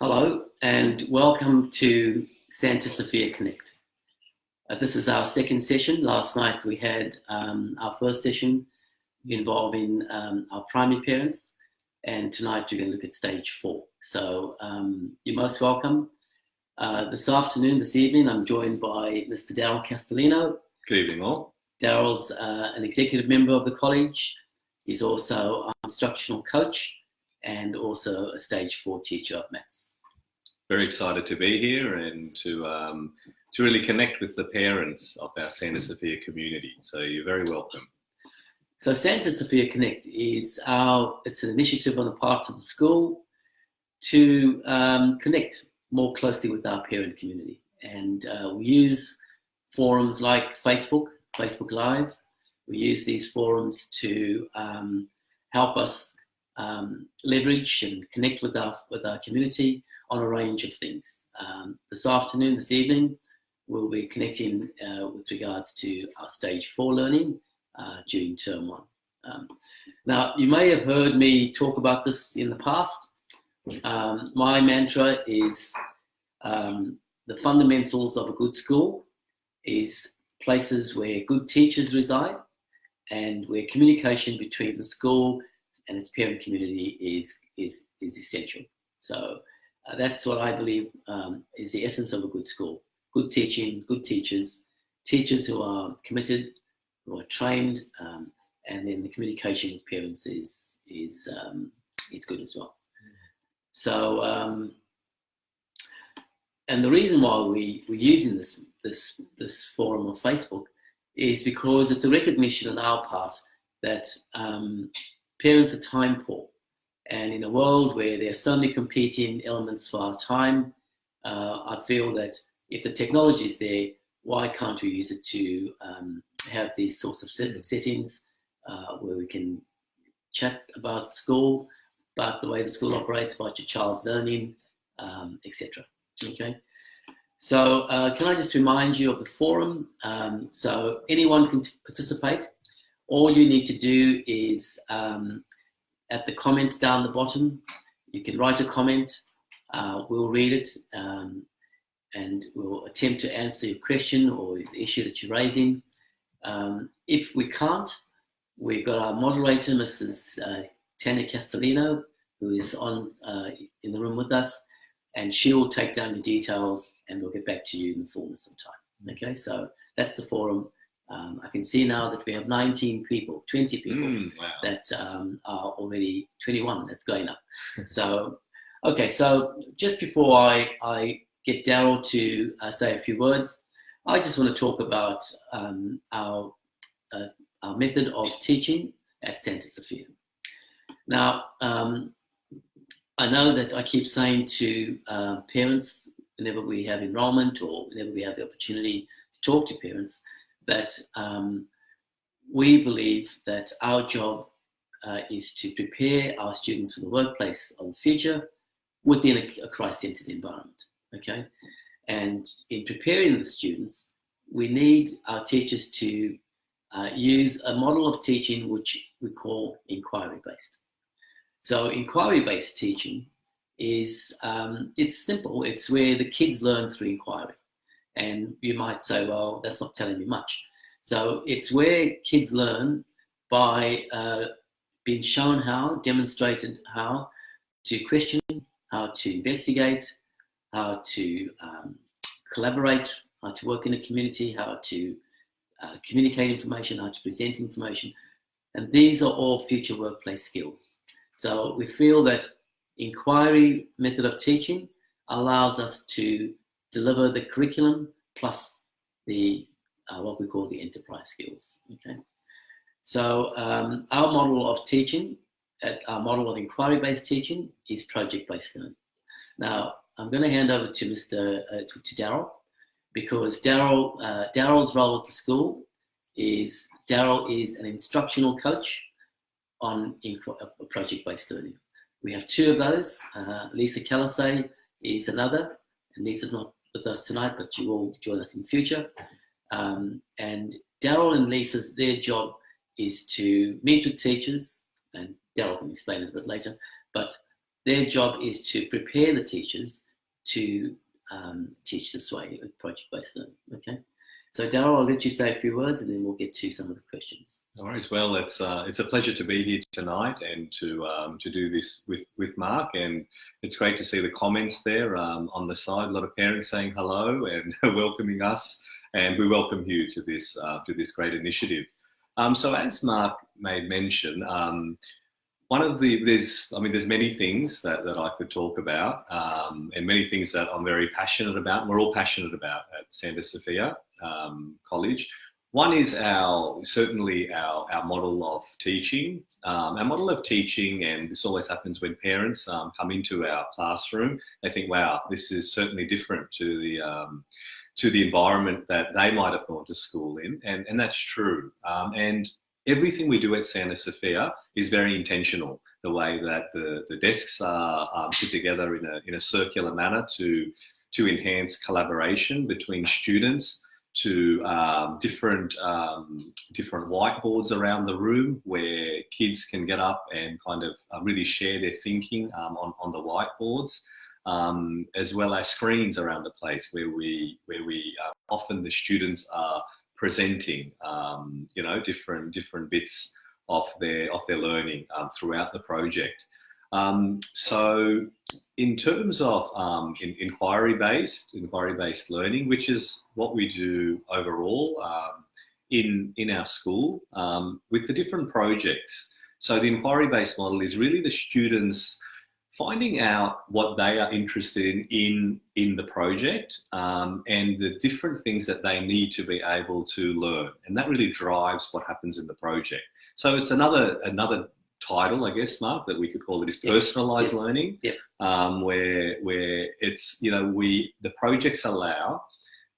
Hello and welcome to Sophia Connect. This is our second session. Last night we had our first session involving our primary parents, and tonight we're going to look at stage 4. So you're most welcome. This evening, I'm joined by Mr. Castellino. Good evening, all. Daryl's an executive member of the college. He's also an instructional coach and also a stage 4 teacher of maths. Very excited to be here and to really connect with the parents of our Santa Sophia community. So you're very welcome. So Santa Sophia Connect is it's an initiative on the part of the school to connect more closely with our parent community. And we use forums like Facebook Live. We use these forums to help us leverage and connect with our community on a range of things. This evening, we'll be connecting with regards to our stage 4 learning during term 1. Now, you may have heard me talk about this in the past. My mantra is the fundamentals of a good school is places where good teachers reside and where communication between the school and its parent community is essential. So that's what I believe is the essence of a good school. Good teaching, good teachers who are committed, who are trained, and then the communication with parents is good as well. So, and the reason why we're using this forum on Facebook is because it's a recognition on our part that parents are time poor. And in a world where there are so many competing elements for our time, I feel that if the technology is there, why can't we use it to have these sorts of settings where we can chat about school, about the way the school operates, about your child's learning, etc. Okay. So can I just remind you of the forum? So anyone can participate. All you need to do is at the comments down the bottom, you can write a comment. We'll read it and we'll attempt to answer your question or the issue that you're raising. If we can't, we've got our moderator, Mrs. Tanya Castellino, who is on in the room with us, and she will take down the details and we'll get back to you in the fullness of time. Okay, so that's the forum. I can see now that we have 20 people wow. that are already 21. That's going up. So, okay. So just before I get Daryl to say a few words, I just want to talk about our method of teaching at Santa Sophia. Now, I know that I keep saying to parents whenever we have enrollment or whenever we have the opportunity to talk to parents, that we believe that our job is to prepare our students for the workplace of the future within a Christ-centered environment, okay? And in preparing the students, we need our teachers to use a model of teaching which we call inquiry-based. So inquiry-based teaching is, it's simple. It's where the kids learn through inquiry. And you might say, well, that's not telling me much. So it's where kids learn by being shown demonstrated how to question, how to investigate, how to collaborate, how to work in a community, how to communicate information, how to present information. And these are all future workplace skills. So we feel that inquiry method of teaching allows us to deliver the curriculum plus the what we call the enterprise skills. Okay, so our model of teaching, our model of inquiry-based teaching, is project-based learning. Now I'm going to hand over to Daryl, because Daryl's role at the school is an instructional coach on project-based learning. We have 2 of those. Lisa Calisay is another, and Lisa's not with us tonight, but she will join us in future. And Daryl and Lisa's, their job is to meet with teachers, and Daryl can explain it a bit later, but their job is to prepare the teachers to teach this way with project-based learning. Okay, so Darryl, I'll let you say a few words, and then we'll get to some of the questions. No worries. Well, it's a pleasure to be here tonight and to do this with Mark, and it's great to see the comments there on the side. A lot of parents saying hello and welcoming us, and we welcome you to this great initiative. So as Mark made mention, there's many things that I could talk about, and many things that I'm very passionate about. We're all passionate about at Santa Sophia College. One is certainly our model of teaching. Our model of teaching, and this always happens when parents come into our classroom, they think, wow, this is certainly different to the environment that they might have gone to school in, and that's true. And everything we do at Santa Sophia is very intentional. The way that the desks are put together in a circular manner to enhance collaboration between students, to different whiteboards around the room where kids can get up and kind of really share their thinking on the whiteboards, as well as screens around the place where we often the students are presenting different bits of their learning throughout the project. So in terms of inquiry-based learning, which is what we do overall in our school with the different projects. So the inquiry-based model is really the students finding out what they are interested in the project, and the different things that they need to be able to learn. And that really drives what happens in the project. So it's another title, I guess, Mark, that we could call it is personalised learning, where it's, the projects allow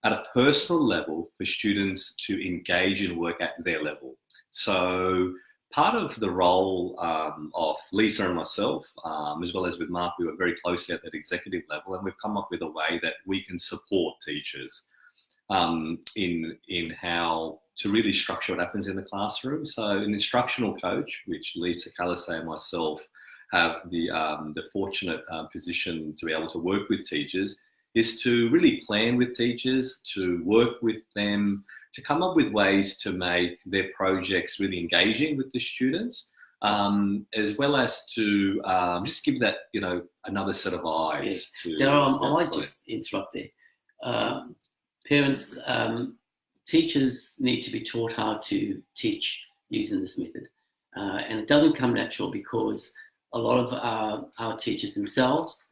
at a personal level for students to engage and work at their level. So part of the role of Lisa and myself, as well as with Mark, we were very closely at that executive level, and we've come up with a way that we can support teachers in how to really structure what happens in the classroom. So an instructional coach, which Lisa Calisay and myself have the fortunate position to be able to work with teachers, is to really plan with teachers, to work with them, to come up with ways to make their projects really engaging with the students, as well as to just give that, another set of eyes. Darryl, I might just interrupt there. Parents, teachers need to be taught how to teach using this method. And it doesn't come natural because a lot of our teachers themselves,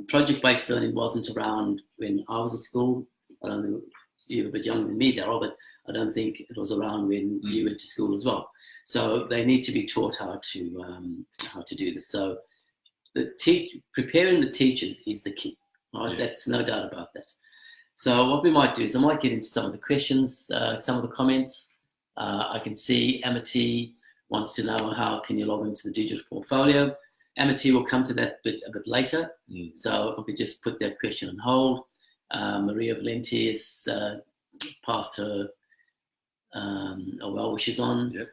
project-based learning wasn't around when I was at school. I don't know, you were a bit younger than me, Darryl, but I don't think it was around when you went to school as well. So they need to be taught how to do this. So preparing the teachers is the key, right? Yeah. That's no doubt about that. So what we might do is I might get into some of the questions, some of the comments. I can see Amity wants to know how can you log into the digital portfolio. Amity will come to that a bit later. So if I could just put that question on hold. Maria Valenti has passed her well wishes on. Yep.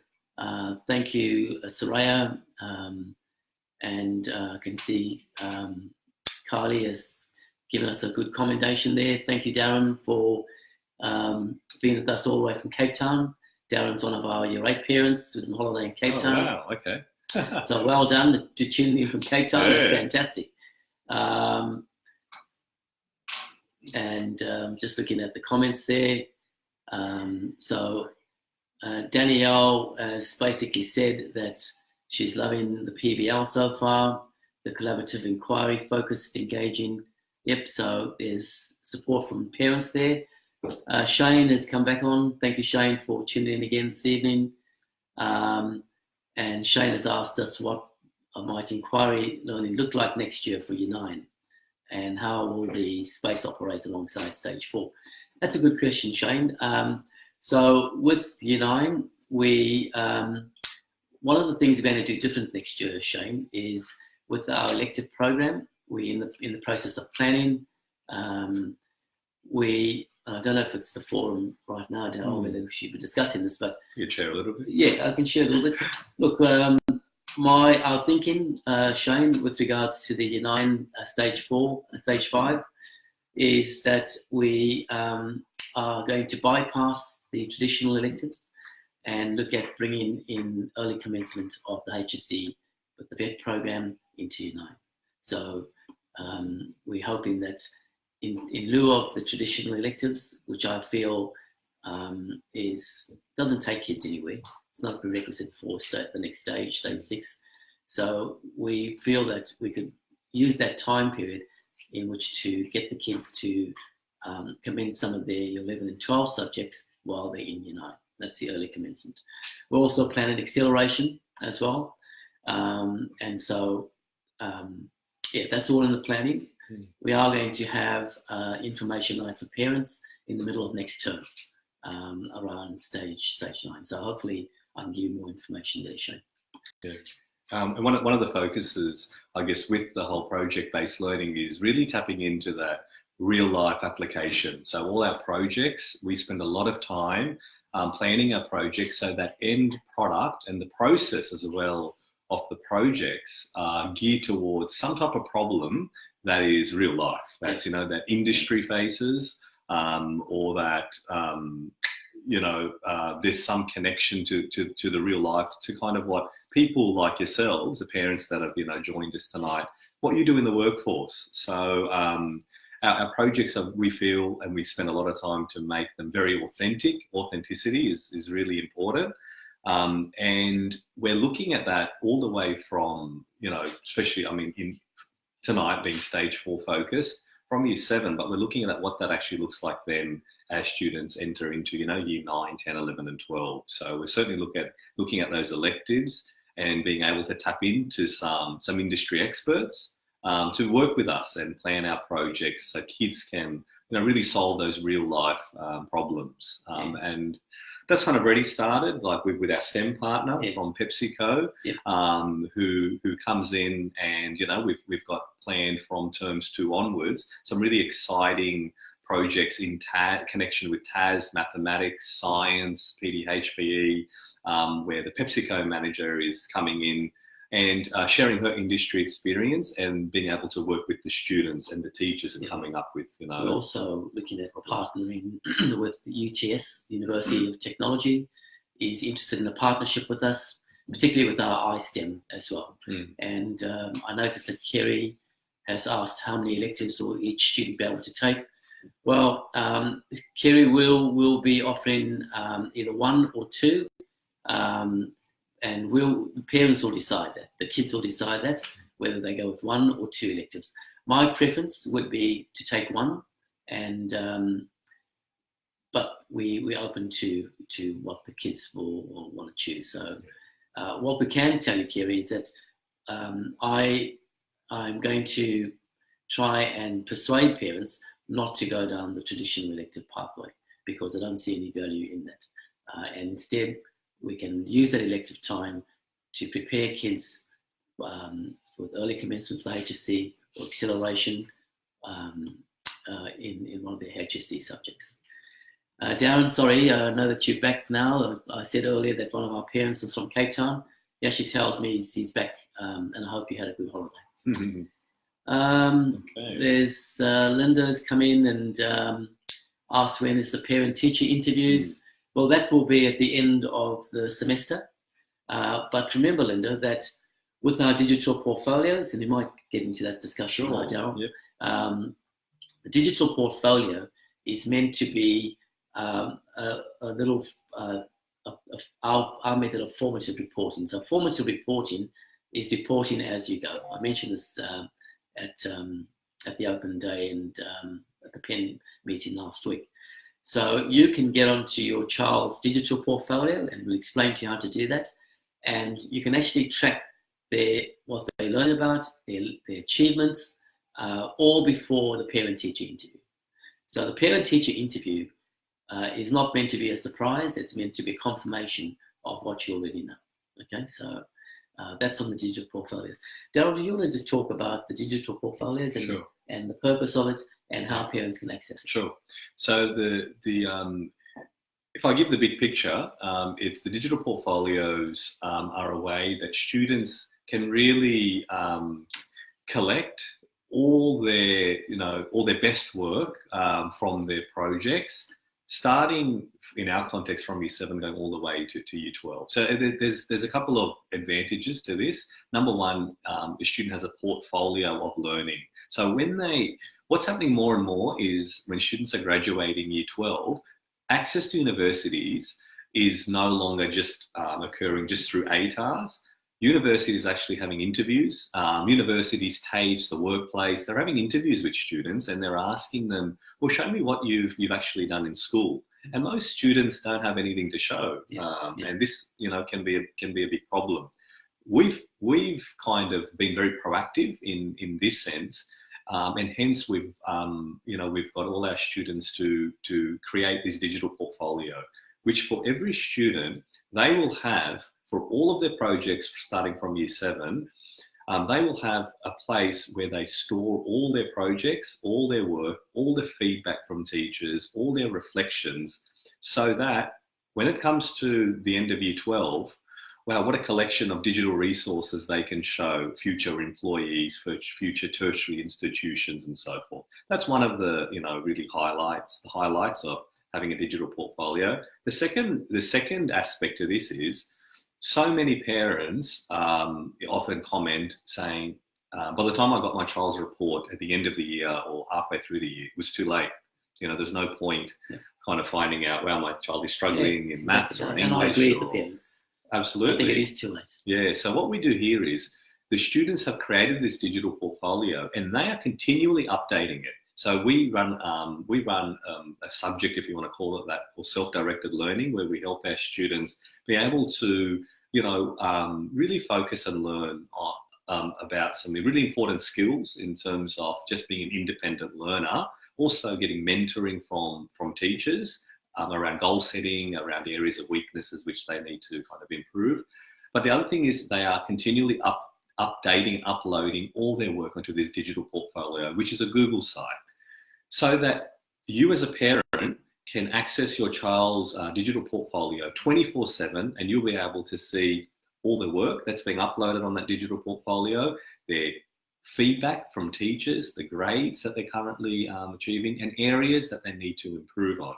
Thank you, Soraya. And I can see Carly has given us a good commendation there. Thank you, Darren, for being with us all the way from Cape Town. Darren's one of our Year 8 parents with a holiday in Cape Town. Wow, okay. So well done to tune in from Cape Town. Yeah. That's fantastic. And just looking at the comments there. So Danielle has basically said that she's loving the PBL so far, the collaborative inquiry, focused, engaging. Yep, so there's support from parents there. Shane has come back on. Thank you, Shane, for tuning in again this evening. And Shane has asked us what might inquiry learning look like next year for Year 9, and how will the space operate alongside Stage 4? That's a good question, Shane. So with Year 9, one of the things we're going to do different next year, Shane, is with our elective program. We're in the process of planning. I don't know if it's the forum right now, Darryl, whether we should be discussing this, but you can share a little bit. Yeah, I can share a little bit. Look, our thinking, Shane, with regards to the Year 9 Stage 4 and Stage 5 is that we are going to bypass the traditional electives and look at bringing in early commencement of the HSC with the VET program into Year 9. So we're hoping that in lieu of the traditional electives, which I feel doesn't take kids anywhere, it's not a prerequisite for the next stage, stage 6. So we feel that we could use that time period in which to get the kids to commence some of their Year 11 and 12 subjects while they're in Year 9. That's the early commencement. We're also planning acceleration as well. And so, that's all in the planning. We are going to have information night for parents in the middle of next term around stage 9. So hopefully I can give you more information there, Shane. Yeah. And one of the focuses, I guess, with the whole project-based learning is really tapping into that real-life application. So all our projects, we spend a lot of time planning our projects so that end product and the process as well of the projects are geared towards some type of problem that is real life. That's, that industry faces or that, there's some connection to the real life, to kind of what people like yourselves, the parents that have, joined us tonight, what you do in the workforce. So our projects are, we feel, and we spend a lot of time to make them very authentic. Authenticity is really important. And we're looking at that all the way from, especially, in tonight being stage 4 focused from Year 7, but we're looking at what that actually looks like then as students enter into, Year 9, 10, 11 and 12. So we're certainly looking at those electives and being able to tap into some industry experts to work with us and plan our projects so kids can, really solve those real life problems. And that's kind of already started, like with our STEM partner from PepsiCo, who comes in and, we've got planned from terms 2 onwards, some really exciting projects in connection with TAS, mathematics, science, PDHPE, where the PepsiCo manager is coming in and sharing her industry experience and being able to work with the students and the teachers and coming up with, We're also looking at partnering with UTS, the University of Technology, is interested in a partnership with us, particularly with our iSTEM as well. And I noticed that Kerry has asked how many electives will each student be able to take. Well, Kerry will be offering either 1 or 2, and the parents will decide that. The kids will decide that, whether they go with 1 or 2 electives. My preference would be to take 1, and but we're open to what the kids will want to choose. So what we can tell you, Kerry, is that I'm going to try and persuade parents not to go down the traditional elective pathway, because I don't see any value in that. And instead, we can use that elective time to prepare kids with early commencement for HSC or acceleration in one of their HSC subjects. Darren, sorry, I know that you're back now. I said earlier that one of our parents was from Cape Town. He actually tells me he's back, and I hope you had a good holiday. Okay. There's Linda's come in and asked when is the parent-teacher interviews. Well, that will be at the end of the semester. But remember, Linda, that with our digital portfolios, and we might get into that discussion, right, Darryl? Yep. The digital portfolio is meant to be a little our method of formative reporting. So formative reporting is reporting as you go. I mentioned this at the open day and at the Penn meeting last week. So you can get onto your child's digital portfolio, and we'll explain to you how to do that. And you can actually track what they learn about, their achievements, all before the parent-teacher interview. So the parent-teacher interview is not meant to be a surprise. It's meant to be a confirmation of what you already know. Okay, so that's on the digital portfolios. Darryl, do you want to just talk about the digital portfolios and the purpose of it and how parents can access it? Sure. So if I give the big picture, it's the digital portfolios are a way that students can really collect all their, all their best work from their projects, starting in our context from year 7 going all the way to year 12. So there's a couple of advantages to this. Number one, a student has a portfolio of learning. So what's happening more and more is when students are graduating year 12, access to universities is no longer just occurring just through ATARs. Universities actually having interviews. Universities Tage the workplace. They're having interviews with students and they're asking them, well, show me what you've actually done in school. And most students don't have anything to show. And this, can be a big problem. We've kind of been very proactive in this sense. And hence we've got all our students to create this digital portfolio, which for every student, they will have, for all of their projects starting from year 7, they will have a place where they store all their projects, all their work, all the feedback from teachers, all their reflections, so that when it comes to the end of year 12, wow, what a collection of digital resources they can show future employees, for future tertiary institutions and so forth. That's one of the, really highlights of having a digital portfolio. The second aspect of this is so many parents often comment saying, by the time I got my child's report at the end of the year or halfway through the year, it was too late. There's no point kind of finding out, well, my child is struggling in maths or in English. And I agree with the parents. Absolutely. I think it is too late. Yeah. So what we do here is the students have created this digital portfolio and they are continually updating it. So we run a subject, if you want to call it that, called self-directed learning, where we help our students be able to, really focus and learn about some really important skills in terms of just being an independent learner, also getting mentoring from teachers around goal setting, around areas of weaknesses which they need to kind of improve. But the other thing is they are continually updating, uploading all their work onto this digital portfolio, which is a Google site, so that you as a parent can access your child's digital portfolio 24/7, and you'll be able to see all the work that's being uploaded on that digital portfolio, their feedback from teachers, the grades that they're currently achieving, and areas that they need to improve on.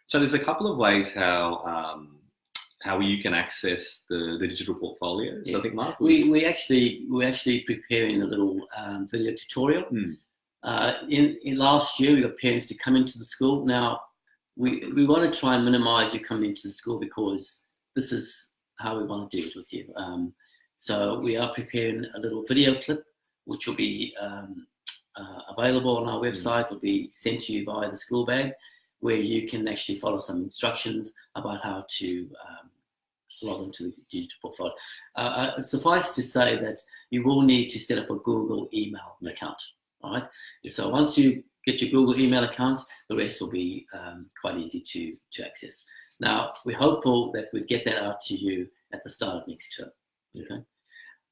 So there's a couple of ways how you can access the digital portfolio. So I think, Mark, we're actually preparing a little video tutorial. In last year, we got parents to come into the school. Now we want to try and minimize you coming into the school because this is how we want to do it with you. So we are preparing a little video clip which will be available on our website. Will be sent to you via the school bag, where you can actually follow some instructions about how to log into the digital portfolio. Suffice to say that you will need to set up a Google email account, all right? So once you get your Google email account, the rest will be quite easy to access. Now, we're hopeful that we'd get that out to you at the start of next term, okay?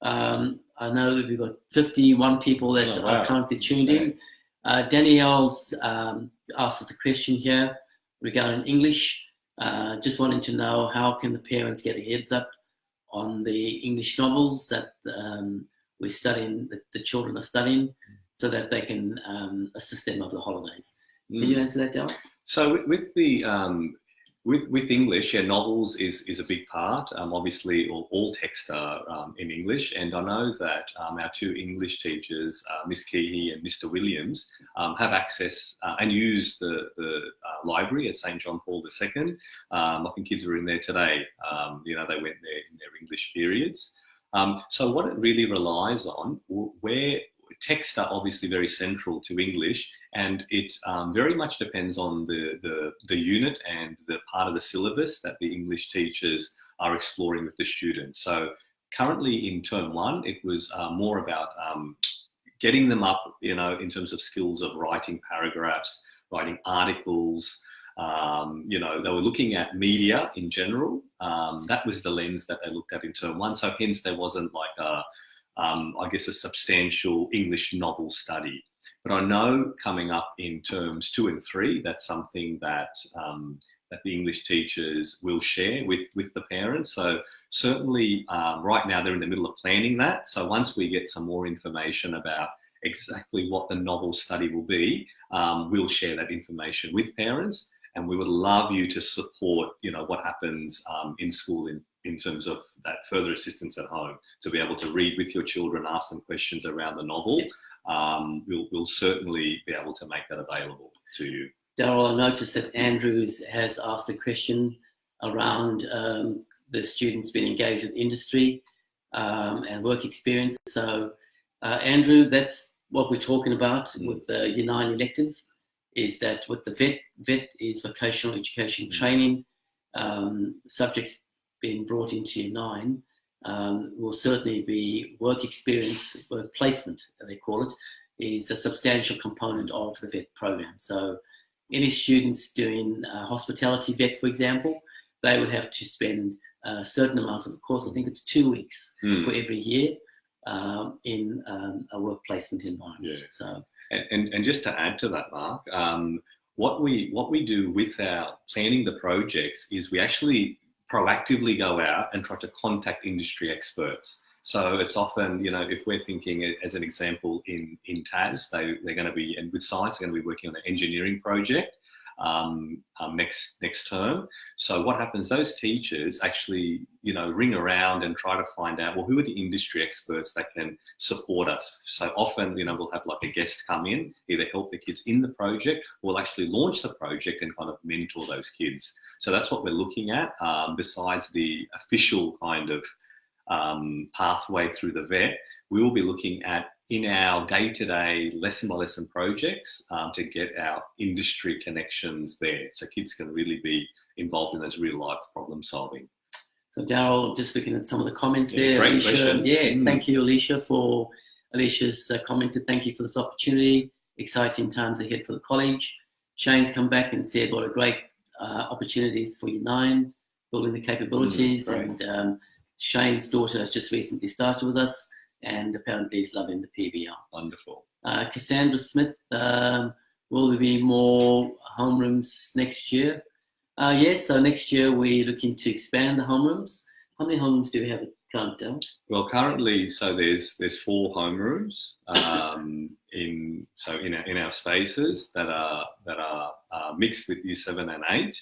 I know that we've got 51 people that are currently tuned in. Danielle's asked us a question here regarding English. Just wanting to know, how can the parents get a heads up on the English novels that we're studying, that the children are studying, so that they can assist them over the holidays? Can you answer that, Dale? So with English, novels is a big part. Obviously, all texts are in English, and I know that our two English teachers, Miss Keehee and Mr. Williams, have access and use the library at St. John Paul II. I think kids were in there today. They went there in their English periods. So what it really relies on, where texts are obviously very central to English, and it very much depends on the unit and the part of the syllabus that the English teachers are exploring with the students. So currently in term 1, it was more about getting them up, in terms of skills of writing paragraphs, writing articles. They were looking at media in general. That was the lens that they looked at in term 1. So hence there wasn't like a substantial English novel study. But I know coming up in terms 2 and 3, that's something that the English teachers will share with the parents. So certainly right now they're in the middle of planning that. So once we get some more information about exactly what the novel study will be, we'll share that information with parents, and we would love you to support, what happens in school in terms of that further assistance at home, to be able to read with your children, ask them questions around the novel. We'll certainly be able to make that available to you. Daryl, I noticed that Andrews has asked a question around the students being engaged with industry and work experience. So, Andrew, that's what we're talking about with the Year 9 elective, is that with the VET is vocational education training, subjects being brought into Year 9 will certainly be work experience, work placement, they call it, is a substantial component of the VET program. So any students doing hospitality VET, for example, they would have to spend a certain amount of the course, I think it's 2 weeks for every year, in a work placement environment. Yeah. So, and just to add to that, Mark, what we do with our planning the projects is we actually proactively go out and try to contact industry experts. So it's often, if we're thinking, as an example, in TAS, they're going to be, and with science, they're going to be working on an engineering project next term. So what happens, those teachers actually, ring around and try to find out, well, who are the industry experts that can support us? So often, we'll have like a guest come in, either help the kids in the project, or we'll actually launch the project and kind of mentor those kids. So that's what we're looking at, besides the official kind of pathway through the VET. We will be looking at, in our day-to-day lesson-by-lesson projects, to get our industry connections there, so kids can really be involved in those real-life problem solving. So Daryl, just looking at some of the comments there. Great Alicia, questions. Thank you, Alicia, Alicia's commented, thank you for this opportunity. Exciting times ahead for the college. Shane's come back and said what a great opportunities for Year 9, building the capabilities. And Shane's daughter has just recently started with us, and apparently is loving the PBR. Wonderful. Cassandra Smith, will there be more homerooms next year? Yes, so next year we're looking to expand the homerooms. How many homerooms do we have at current? Well, currently, so there's 4 homerooms in our spaces that are mixed with Year 7 and 8.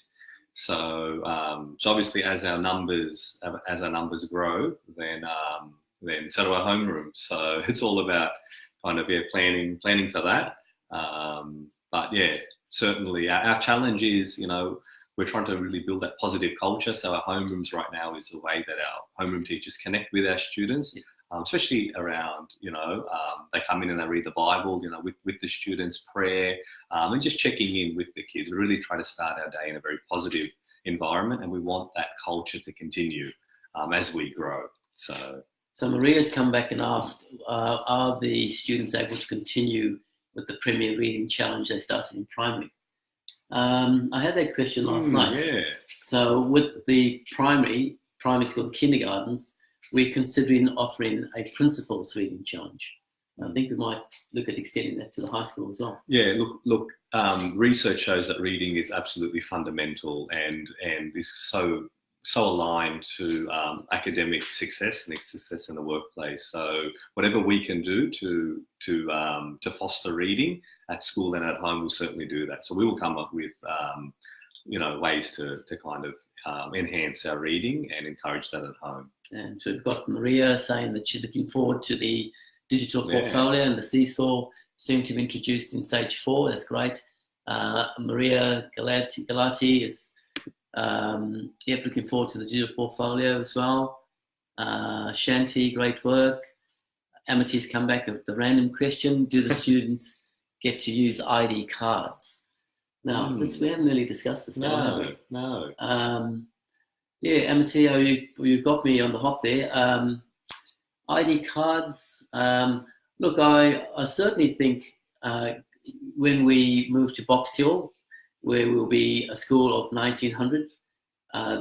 So obviously, as our numbers grow, then so do our homerooms. So it's all about kind of planning for that. But yeah, certainly our challenge is, we're trying to really build that positive culture. So our homerooms right now is the way that our homeroom teachers connect with our students, especially around, they come in and they read the Bible, with the students, prayer, and just checking in with the kids. We really try to start our day in a very positive environment, and we want that culture to continue as we grow. So Maria's come back and asked, are the students able to continue with the Premier Reading Challenge they started in primary? I had that question last night. Yeah. So with the primary school, the kindergartens, we're considering offering a principal's reading challenge. I think we might look at extending that to the high school as well. Yeah, look. Research shows that reading is absolutely fundamental and is so aligned to academic success and success in the workplace. So whatever we can do to foster reading at school and at home, we'll certainly do that. So we will come up with ways to kind of enhance our reading and encourage that at home. And so we've got Maria saying that she's looking forward to the digital portfolio and the seesaw soon to be introduced in stage 4. That's great. Maria Galati is looking forward to the digital portfolio as well. Shanti, great work. Amity's come back with the random question: do the students get to use ID cards? Now, we haven't really discussed this. No. Amity, you got me on the hop there. ID cards. Look, I certainly think when we move to Box Hill, where we'll be a school of 1,900,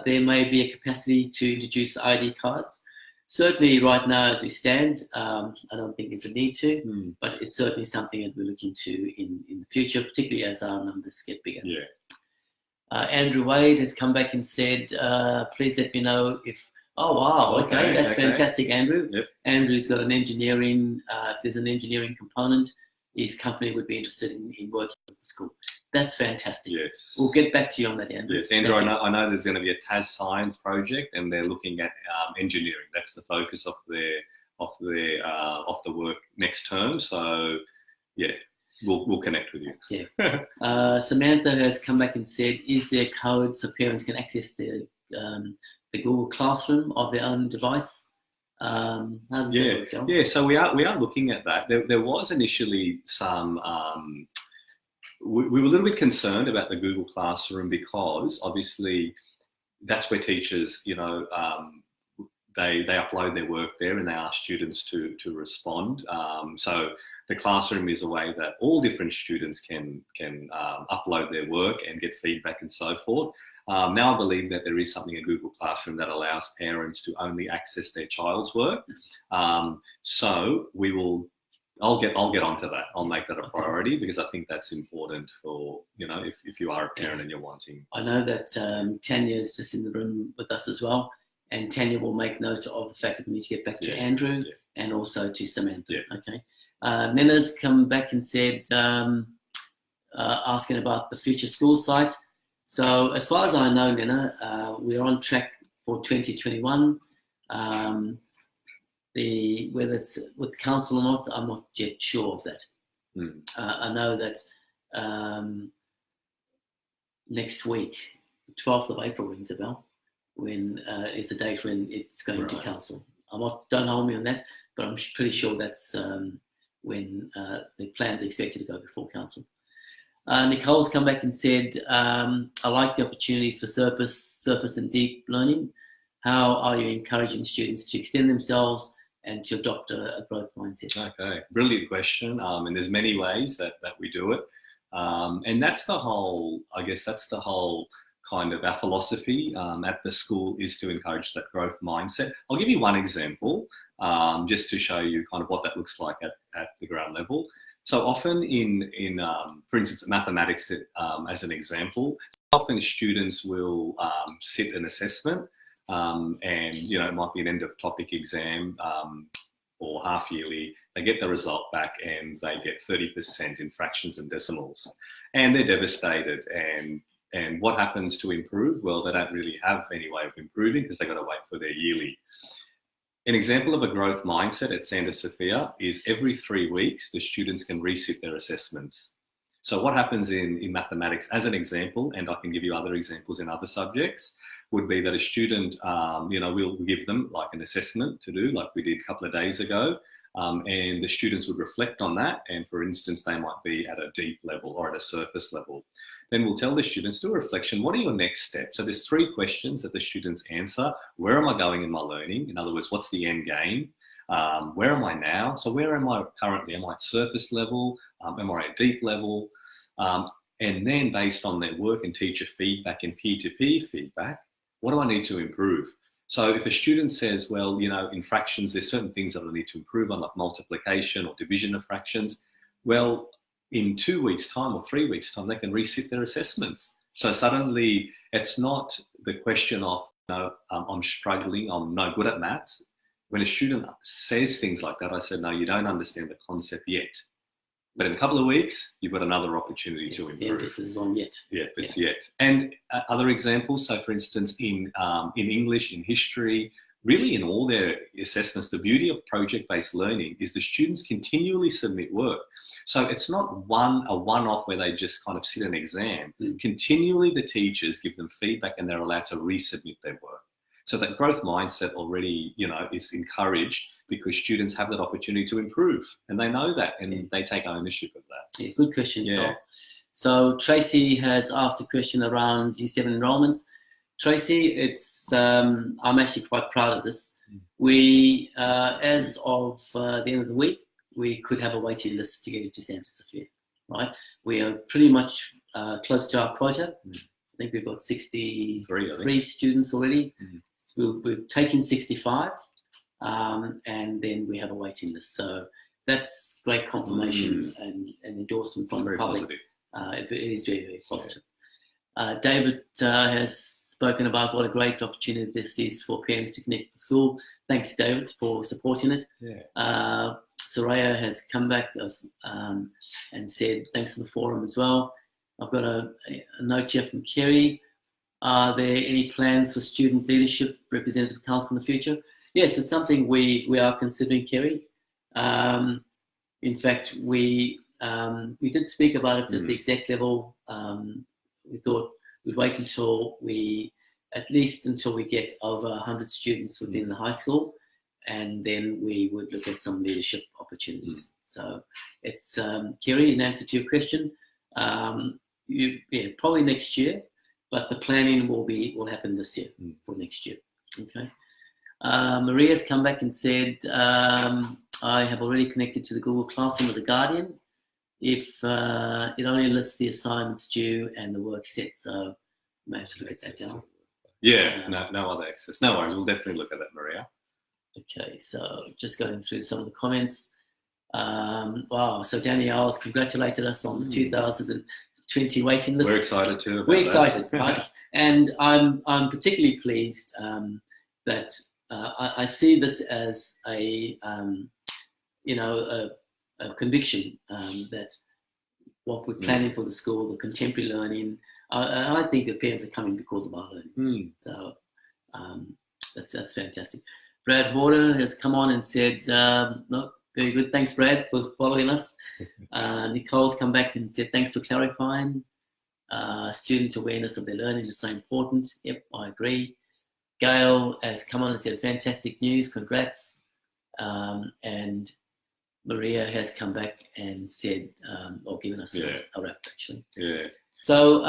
there may be a capacity to introduce ID cards. Certainly right now as we stand, I don't think there's a need to, but it's certainly something that we're looking to in the future, particularly as our numbers get bigger. Yeah. Andrew Wade has come back and said, please let me know if, oh, wow, okay, that's fantastic, Andrew. Yep. Andrew's got an engineering, if there's an engineering component, his company would be interested in working with the school. That's fantastic. Yes. We'll get back to you on that, Andrew. Yes, Andrew, I know there's going to be a TAS science project, and they're looking at engineering. That's the focus of the work next term. So, yeah, we'll connect with you. Yeah. Samantha has come back and said, is there code so parents can access the Google Classroom of their own device? How does that work, John? Yeah. So we are looking at that. There was initially some. We were a little bit concerned about the Google Classroom because obviously that's where teachers, they upload their work there and they ask students to respond. So the classroom is a way that all different students can upload their work and get feedback and so forth. Now I believe that there is something in Google Classroom that allows parents to only access their child's work. So I'll get onto that. I'll make that a priority because I think that's important for, if you are a parent and you're wanting. I know that Tanya is just in the room with us as well, and Tanya will make note of the fact that we need to get back to Andrew and also to Samantha. Yeah. Okay. Nena's come back and said, asking about the future school site. So as far as I know, Nena, we're on track for 2021. Whether it's with council or not, I'm not yet sure of that. I know that next week, the 12th of April rings a bell, when is the date when it's going to council. Don't hold me on that, but I'm pretty sure that's when the plans are expected to go before council. Nicole's come back and said, I like the opportunities for surface and deep learning. How are you encouraging students to extend themselves and to adopt a growth mindset? Okay, brilliant question. And there's many ways that we do it. And that's the whole kind of our philosophy at the school is to encourage that growth mindset. I'll give you one example just to show you kind of what that looks like at the ground level. So often in for instance, mathematics as an example, often students will sit an assessment and, it might be an end of topic exam or half yearly. They get the result back and they get 30% in fractions and decimals. And they're devastated. And what happens to improve? Well, they don't really have any way of improving because they've got to wait for their yearly. An example of a growth mindset at Santa Sophia is every 3 weeks, the students can resit their assessments. So what happens in mathematics, as an example, and I can give you other examples in other subjects, would be that a student, we'll give them like an assessment to do, like we did a couple of days ago, and the students would reflect on that. And for instance, they might be at a deep level or at a surface level. Then we'll tell the students, do a reflection. What are your next steps? So there's 3 questions that the students answer. Where am I going in my learning? In other words, what's the end game? Where am I now? So where am I currently? Am I at surface level? Am I at deep level? And then based on their work and teacher feedback and peer-to-peer feedback, what do I need to improve? So if a student says, well, in fractions, there's certain things that I need to improve on, like multiplication or division of fractions. Well, in 2 weeks' time or 3 weeks' time, they can resit their assessments. So suddenly it's not the question of, I'm struggling, I'm no good at maths. When a student says things like that, I said, no, you don't understand the concept yet. But in a couple of weeks, you've got another opportunity to improve. The emphasis is on yet. Yeah, it's yet. And other examples, so for instance, in English, in history, really in all their assessments, the beauty of project-based learning is the students continually submit work. So it's not a one-off where they just kind of sit an exam. Continually, the teachers give them feedback and they're allowed to resubmit their work. So that growth mindset already, is encouraged because students have that opportunity to improve and they know that and they take ownership of that. Yeah, good question, Carl. So Tracy has asked a question around Year 7 enrollments. Tracy, I'm actually quite proud of this. We, as of the end of the week, we could have a waiting list to get into Santa Sophia, right? We are pretty much close to our quota. I think we've got 63 students already. We've taken 65, and then we have a waiting list. So that's great confirmation and endorsement from the public. It is very, very positive. David has spoken about what a great opportunity this is for parents to connect to school. Thanks, David, for supporting it. Soraya has come back and said thanks for the forum as well. I've got a note here from Kerry. Are there any plans for student leadership representative council in the future? Yes, it's something we are considering, Kerry. In fact, we did speak about it at the exec level. We thought we'd wait until we get over 100 students within the high school, and then we would look at some leadership opportunities. So it's Kerry, in answer to your question, probably next year, but the planning will happen this year for next year. Okay. Maria's come back and said, I have already connected to the Google Classroom as a guardian. If it only lists the assignments due and the work set, so you may have to look at that down. Yeah, no other access. No worries, we'll definitely look at that, Maria. Okay, so just going through some of the comments. Wow, so Danielle's congratulated us on the 2020 waiting list. We're excited too. We're excited, right? And I'm particularly pleased that I see this as a conviction that what we're planning for the school, the contemporary learning, I think the parents are coming because of our learning. So that's fantastic. Brad Warder has come on and said, no, very good. Thanks, Brad, for following us. Nicole's come back and said, thanks for clarifying. Student awareness of their learning is so important. Yep, I agree. Gail has come on and said, fantastic news, congrats. And Maria has come back and said, or given us a wrap, actually. Yeah. So,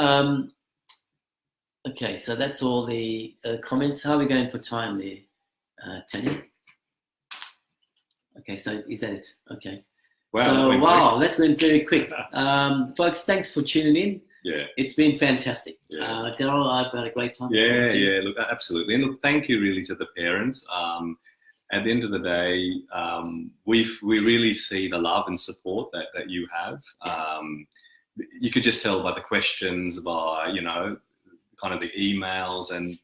okay, so that's all the comments. How are we going for time there, Tanya? Okay, so is that it? Okay. Wow, that went very quick. Folks, thanks for tuning in. Yeah. It's been fantastic. Yeah. Daryl, I've had a great time. Yeah, look, absolutely. And look, thank you really to the parents. At the end of the day, we really see the love and support that you have. You could just tell by the questions, by, kind of the emails, and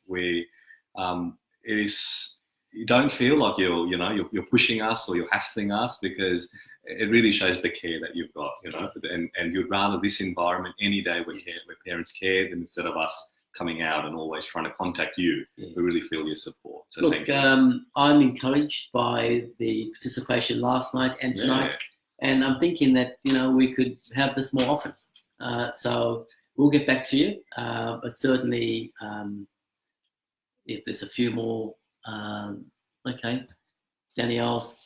you don't feel like you're pushing us or you're hassling us, because it really shows the care that you've got, and you'd rather this environment any day where parents care than instead of us coming out and always trying to contact you. We really feel your support. So look, thank you. I'm encouraged by the participation last night and tonight, and I'm thinking that we could have this more often. So we'll get back to you, but certainly if there's a few more. Okay, Danielle's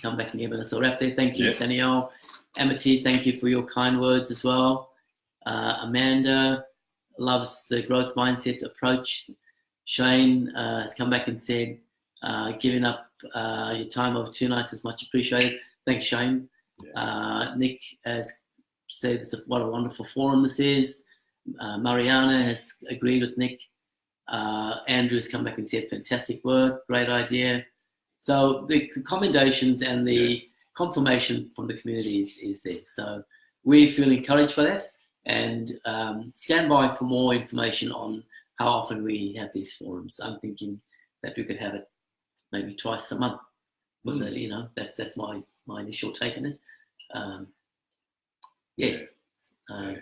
come back and given us a wrap there. Thank you, Danielle. Amity, thank you for your kind words as well. Amanda loves the growth mindset approach. Shane has come back and said, giving up your time over 2 nights is much appreciated. Thanks, Shane. Nick has said what a wonderful forum this is. Mariana has agreed with Nick. Andrew has come back and said, fantastic work, great idea. So the commendations and the confirmation from the community is there. So we feel encouraged by that, and stand by for more information on how often we have these forums. I'm thinking that we could have it maybe twice a month. That's my initial take on it.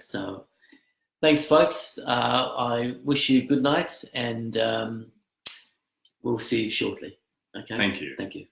So thanks, folks. I wish you good night, and we'll see you shortly. Okay. Thank you. Thank you.